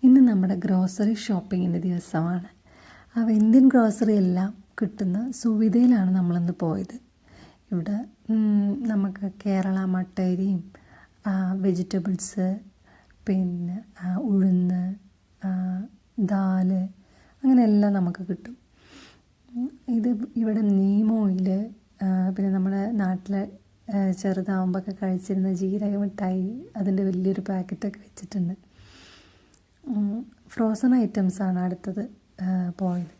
ഇന്ന് നമ്മുടെ ഗ്രോസറി ഷോപ്പിങ്ങിൻ്റെ ദിവസമാണ്. അപ്പോൾ ഇന്ത്യൻ ഗ്രോസറി എല്ലാം കിട്ടുന്ന സുവിധയിലാണ് നമ്മളിന്ന് പോയത്. ഇവിടെ നമുക്ക് കേരള മട്ടരിയും വെജിറ്റബിൾസ്, പിന്നെ ഉഴുന്ന്, ദാല്, അങ്ങനെയെല്ലാം നമുക്ക് കിട്ടും. ഇത് ഇവിടെ നീം ഓയിൽ, പിന്നെ നമ്മുടെ നാട്ടിലെ ചെറുതാവുമ്പോഴൊക്കെ കഴിച്ചിരുന്ന ജീരക മിഠായി, അതിൻ്റെ വലിയൊരു പാക്കറ്റൊക്കെ വെച്ചിട്ടുണ്ട്. ഫ്രോസൺ ഐറ്റംസാണ് അടുത്തത് പോയത്.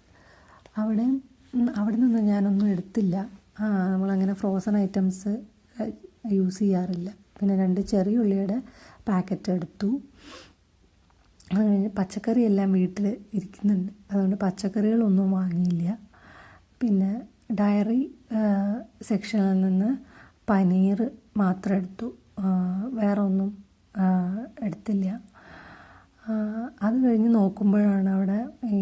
അവിടെ നിന്നും ഞാനൊന്നും എടുത്തില്ല. നമ്മളങ്ങനെ ഫ്രോസൺ ഐറ്റംസ് യൂസ് ചെയ്യാറില്ല. പിന്നെ 2 ചെറിയ ഉള്ളിയുടെ പാക്കറ്റ് എടുത്തു. അത് കഴിഞ്ഞ് പച്ചക്കറി എല്ലാം വീട്ടിൽ ഇരിക്കുന്നുണ്ട്, അതുകൊണ്ട് പച്ചക്കറികളൊന്നും വാങ്ങിയില്ല. പിന്നെ ഡയറി സെക്ഷനിൽ നിന്ന് പനീർ മാത്രം എടുത്തു, വേറെ ഒന്നും എടുത്തില്ല. അത് കഴിഞ്ഞ് നോക്കുമ്പോഴാണ് അവിടെ ഈ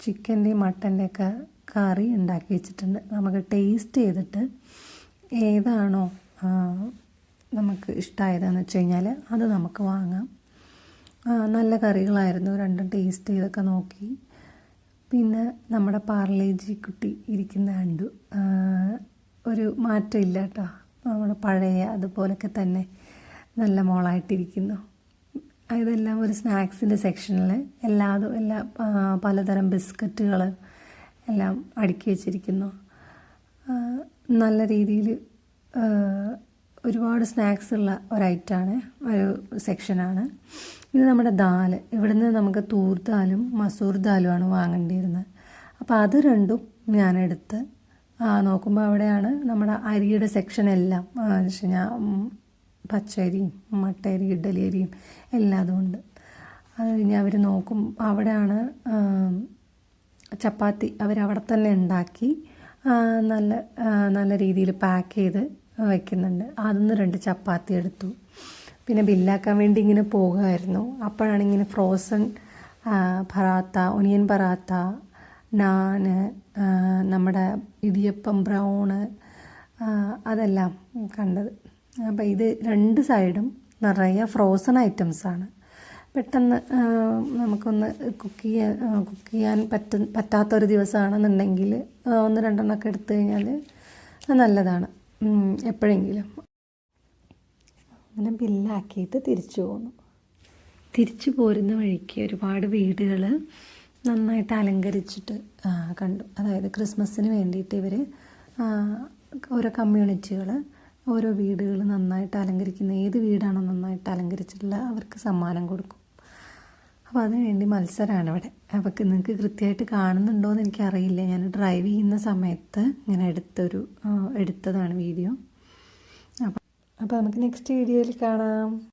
ചിക്കൻ്റെയും മട്ടൻ്റെയൊക്കെ കറി ഉണ്ടാക്കി വെച്ചിട്ടുണ്ട്. നമുക്ക് ടേസ്റ്റ് ചെയ്തിട്ട് ഏതാണോ നമുക്ക് ഇഷ്ടമായതെന്ന് വെച്ച് കഴിഞ്ഞാൽ അത് നമുക്ക് വാങ്ങാം. നല്ല കറികളായിരുന്നു, രണ്ടും ടേസ്റ്റ് ചെയ്തൊക്കെ നോക്കി. പിന്നെ നമ്മുടെ പാർലേജി കുട്ടി ഇരിക്കുന്ന കണ്ടു. ഒരു മാറ്റമില്ല കേട്ടോ, നമ്മുടെ പഴയ അതുപോലൊക്കെ തന്നെ നല്ല മോളായിട്ടിരിക്കുന്നു. ഇതെല്ലാം ഒരു സ്നാക്സിൻ്റെ സെക്ഷനിൽ എല്ലാ പലതരം ബിസ്ക്കറ്റുകൾ എല്ലാം അടുക്കി വെച്ചിരിക്കുന്നു. നല്ല രീതിയിൽ ഒരുപാട് സ്നാക്സ് ഉള്ള ഒരൈറ്റമാണ്, ഒരു സെക്ഷനാണ്. ഇത് നമ്മുടെ ദാൽ. ഇവിടുന്ന് നമുക്ക് തൂർ ദാലും മസൂർ ദാലുമാണ് വാങ്ങേണ്ടിയിരുന്നത്. അപ്പോൾ അത് രണ്ടും ഞാനെടുത്ത് നോക്കുമ്പോൾ അവിടെയാണ് നമ്മുടെ അരിയുടെ സെക്ഷൻ എല്ലാം. എന്ന് വെച്ച് കഴിഞ്ഞാൽ പച്ചരിയും മട്ടരി, ഇഡ്ഡലി അരിയും എല്ലാം അതുകൊണ്ട്. അത് കഴിഞ്ഞ് അവർ നോക്കും, അവിടെയാണ് ചപ്പാത്തി അവരവിടെ തന്നെ ഉണ്ടാക്കി നല്ല രീതിയിൽ പാക്ക് ചെയ്ത് വയ്ക്കുന്നുണ്ട്. അതിന്ന് 2 ചപ്പാത്തി എടുത്തു. പിന്നെ ബില്ലാക്കാൻ വേണ്ടി ഇങ്ങനെ പോകുമായിരുന്നു. അപ്പോഴാണ് ഇങ്ങനെ ഫ്രോസൺ പറാത്ത, ഒനിയൻ പറാത്ത, നാന്, നമ്മുടെ ഇടിയപ്പം ബ്രൗണ്, അതെല്ലാം കണ്ടത്. അപ്പോൾ ഇത് 2 സൈഡും നിറയെ ഫ്രോസൺ ഐറ്റംസാണ്. പെട്ടെന്ന് നമുക്കൊന്ന് കുക്ക് ചെയ്യാൻ പറ്റാത്തൊരു ദിവസമാണെന്നുണ്ടെങ്കിൽ 1-2 എണ്ണമൊക്കെ എടുത്തു കഴിഞ്ഞാൽ നല്ലതാണ് എപ്പോഴെങ്കിലും. അങ്ങനെ ബില്ലാക്കിയിട്ട് തിരിച്ചു പോന്നു. തിരിച്ചു പോരുന്ന വഴിക്ക് ഒരുപാട് വീടുകൾ നന്നായിട്ട് അലങ്കരിച്ചിട്ട് കണ്ടു. അതായത് ക്രിസ്മസിന് വേണ്ടിയിട്ട് ഇവർ ഓരോ കമ്മ്യൂണിറ്റികൾ ഓരോ വീടുകൾ നന്നായിട്ട് അലങ്കരിക്കുന്ന, ഏത് വീടാണോ നന്നായിട്ട് അലങ്കരിച്ചിട്ടുള്ള അവർക്ക് സമ്മാനം കൊടുക്കും. അപ്പോൾ അതിനുവേണ്ടി മത്സരമാണ് ഇവിടെ. അപ്പോൾ നിങ്ങൾക്ക് കൃത്യമായിട്ട് കാണുന്നുണ്ടോ എന്ന് എനിക്കറിയില്ല. ഞാൻ ഡ്രൈവ് ചെയ്യുന്ന സമയത്ത് ഇങ്ങനെ എടുത്തതാണ് വീഡിയോ. അപ്പോൾ നമുക്ക് നെക്സ്റ്റ് വീഡിയോയിൽ കാണാം.